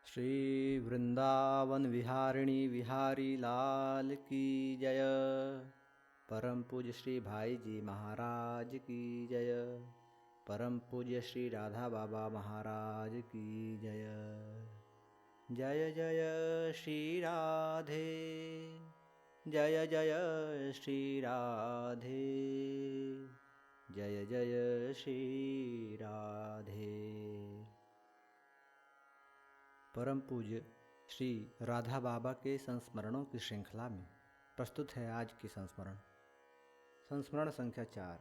श्री वृंदावन विहारिणी विहारी लाल की जय। परम पूज्य श्री भाई जी महाराज की जय। परम पूज्य श्री राधा बाबा महाराज की जय। जय जय श्री राधे, जय जय श्री राधे, जय जय श्री राधे। परम पूज्य श्री राधा बाबा के संस्मरणों की श्रृंखला में प्रस्तुत है आज की संस्मरण संख्या 4।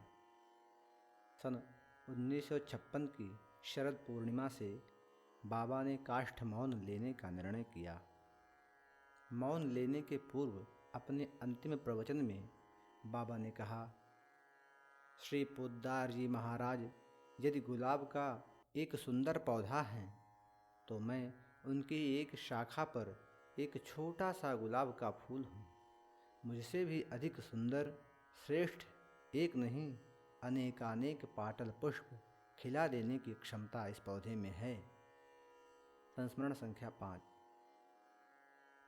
सन 1956 की शरद पूर्णिमा से बाबा ने काष्ठ मौन लेने का निर्णय किया। मौन लेने के पूर्व अपने अंतिम प्रवचन में बाबा ने कहा, श्री पोद्दार जी महाराज यदि गुलाब का एक सुंदर पौधा है तो मैं उनकी एक शाखा पर एक छोटा सा गुलाब का फूल हूँ। मुझसे भी अधिक सुंदर, श्रेष्ठ एक नहीं अनेकानेक पाटल पुष्प खिला देने की क्षमता इस पौधे में है। संस्मरण संख्या 5।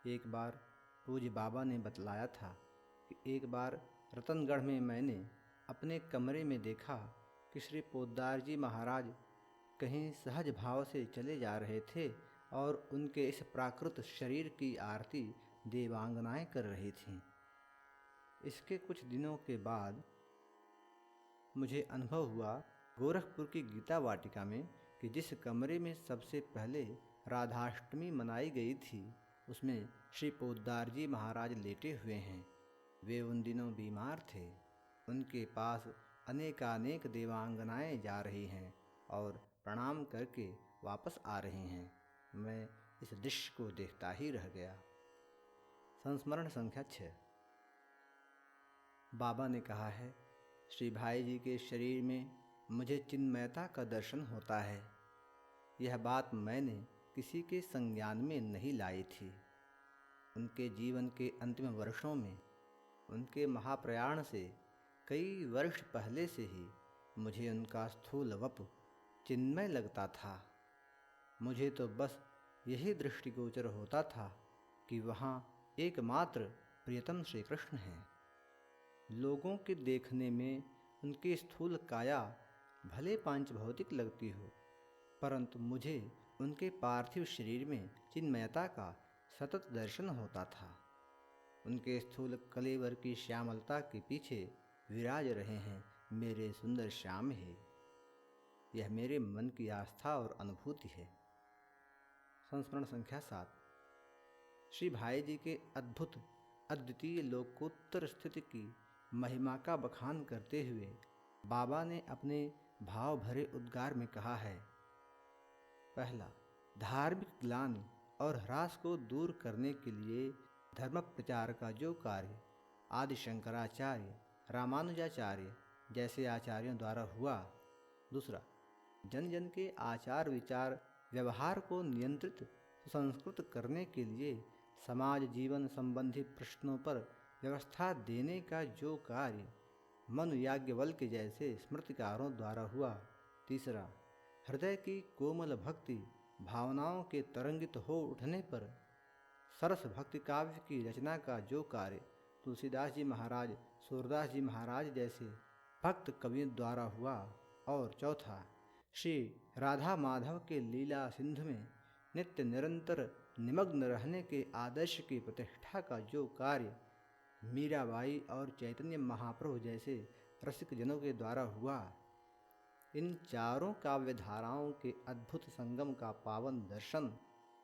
एक बार पूज्य बाबा ने बतलाया था कि एक बार रतनगढ़ में मैंने अपने कमरे में देखा कि श्री पोद्दार जी महाराज कहीं सहज भाव से चले जा रहे थे और उनके इस प्राकृत शरीर की आरती देवांगनाएं कर रही थीं। इसके कुछ दिनों के बाद मुझे अनुभव हुआ गोरखपुर की गीता वाटिका में कि जिस कमरे में सबसे पहले राधाष्टमी मनाई गई थी उसमें श्री पोद्दार जी महाराज लेटे हुए हैं। वे उन दिनों बीमार थे। उनके पास अनेकानेक देवांगनाएं जा रही हैं और प्रणाम करके वापस आ रही हैं। मैं इस दृश्य को देखता ही रह गया। संस्मरण संख्या 6। बाबा ने कहा है, श्री भाई जी के शरीर में मुझे चिन्मयता का दर्शन होता है। यह बात मैंने किसी के संज्ञान में नहीं लाई थी। उनके जीवन के अंतिम वर्षों में उनके महाप्रयाण से कई वर्ष पहले से ही मुझे उनका स्थूल वप चिन्मय लगता था। मुझे तो बस यही दृष्टिगोचर होता था कि वहाँ एकमात्र प्रियतम श्री कृष्ण हैं। लोगों के देखने में उनकी स्थूल काया भले पांच भौतिक लगती हो, परंतु मुझे उनके पार्थिव शरीर में चिन्मयता का सतत दर्शन होता था। उनके स्थूल कलेवर की श्यामलता के पीछे विराज रहे हैं मेरे सुंदर श्याम ही। यह मेरे मन की आस्था और अनुभूति है। संस्मरण संख्या 7। श्री भाई जी के अद्भुत अद्वितीय लोकोत्तर स्थिति की महिमा का बखान करते हुए बाबा ने अपने भाव भरे उद्गार में कहा है, पहला, धार्मिक ग्लानि और ह्रास को दूर करने के लिए धर्म प्रचार का जो कार्य आदि शंकराचार्य, रामानुजाचार्य जैसे आचार्यों द्वारा हुआ। दूसरा, जन जन के आचार विचार व्यवहार को नियंत्रित सुसंस्कृत करने के लिए समाज जीवन संबंधी प्रश्नों पर व्यवस्था देने का जो कार्य मनु याज्ञवल्क्य जैसे स्मृतिकारों द्वारा हुआ। तीसरा, हृदय की कोमल भक्ति भावनाओं के तरंगित हो उठने पर सरस भक्ति काव्य की रचना का जो कार्य तुलसीदास जी महाराज, सूरदास जी महाराज जैसे भक्त कवियों द्वारा हुआ। और चौथा, श्री राधा माधव के लीला सिंधु में नित्य निरंतर निमग्न रहने के आदर्श की प्रतिष्ठा का जो कार्य मीराबाई और चैतन्य महाप्रभु जैसे रसिक जनों के द्वारा हुआ। इन चारों काव्य धाराओं के अद्भुत संगम का पावन दर्शन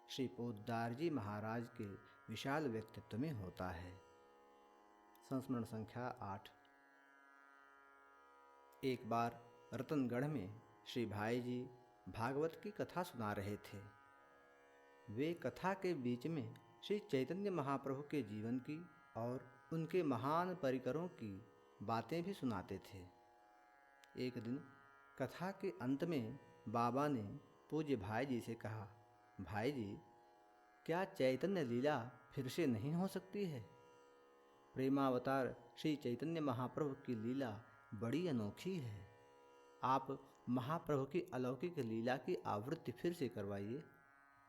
श्री पोद्दार जी महाराज के विशाल व्यक्तित्व में होता है। संस्मरण संख्या 8। एक बार रतनगढ़ में श्री भाई जी भागवत की कथा सुना रहे थे। वे कथा के बीच में श्री चैतन्य महाप्रभु के जीवन की और उनके महान परिकरों की बातें भी सुनाते थे। एक दिन कथा के अंत में बाबा ने पूज्य भाई जी से कहा, भाई जी, क्या चैतन्य लीला फिर से नहीं हो सकती है? प्रेमावतार श्री चैतन्य महाप्रभु की लीला बड़ी अनोखी है। आप महाप्रभु की अलौकिक लीला की आवृत्ति फिर से करवाइए।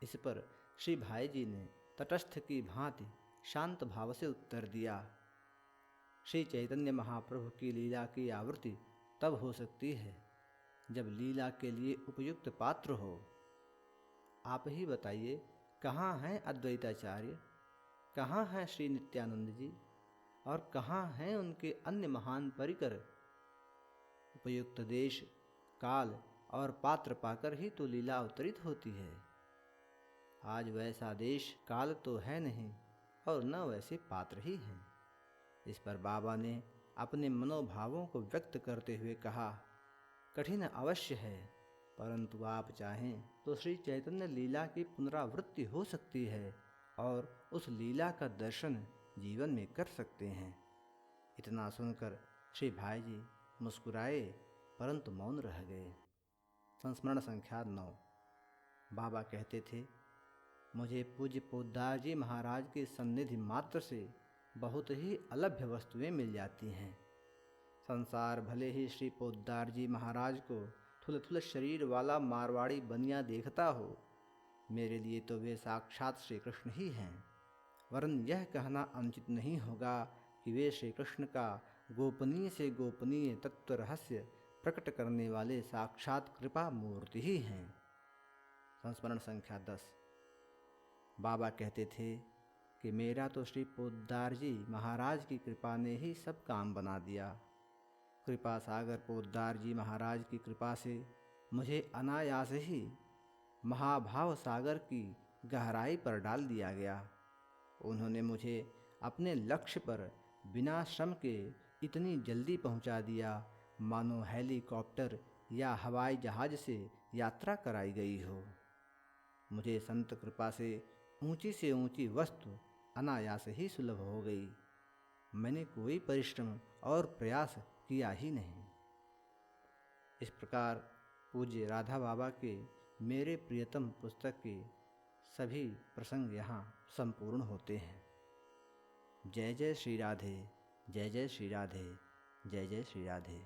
इस पर श्री भाई जी ने तटस्थ की भांति शांत भाव से उत्तर दिया, श्री चैतन्य महाप्रभु की लीला की आवृत्ति तब हो सकती है जब लीला के लिए उपयुक्त पात्र हो। आप ही बताइए, कहाँ हैं अद्वैताचार्य, कहाँ हैं श्री नित्यानंद जी और कहाँ हैं उनके अन्य महान परिकर। उपयुक्त देश, काल और पात्र पाकर ही तो लीला अवतरित होती है। आज वैसा देश काल तो है नहीं और न वैसे पात्र ही हैं। इस पर बाबा ने अपने मनोभावों को व्यक्त करते हुए कहा, कठिन अवश्य है, परंतु आप चाहें तो श्री चैतन्य लीला की पुनरावृत्ति हो सकती है और उस लीला का दर्शन जीवन में कर सकते हैं। इतना सुनकर श्री भाई जी मुस्कुराए परंतु मौन रह गए। संस्मरण संख्या 9। बाबा कहते थे, मुझे पूज्य पोद्दार जी महाराज के सन्निधि मात्र से बहुत ही अलभ्य वस्तुएं मिल जाती हैं। संसार भले ही श्री पोद्दार जी महाराज को थुलथुल शरीर वाला मारवाड़ी बनिया देखता हो, मेरे लिए तो वे साक्षात श्री कृष्ण ही हैं। वरन यह कहना अनुचित नहीं होगा कि वे श्री कृष्ण का गोपनीय से गोपनीय तत्व रहस्य प्रकट करने वाले साक्षात कृपा मूर्ति ही हैं। संस्मरण संख्या 10। बाबा कहते थे कि मेरा तो श्री पोद्दार जी महाराज की कृपा ने ही सब काम बना दिया। कृपा सागर पोद्दार जी महाराज की कृपा से मुझे अनायास ही महाभाव सागर की गहराई पर डाल दिया गया। उन्होंने मुझे अपने लक्ष्य पर बिना श्रम के इतनी जल्दी पहुंचा दिया मानो हेलीकॉप्टर या हवाई जहाज से यात्रा कराई गई हो। मुझे संत कृपा से ऊंची वस्तु अनायास ही सुलभ हो गई। मैंने कोई परिश्रम और प्रयास किया ही नहीं। इस प्रकार पूज्य राधा बाबा के मेरे प्रियतम पुस्तक के सभी प्रसंग यहाँ संपूर्ण होते हैं। जय जय श्री राधे, जय जय श्री राधे, जय जय श्री राधे।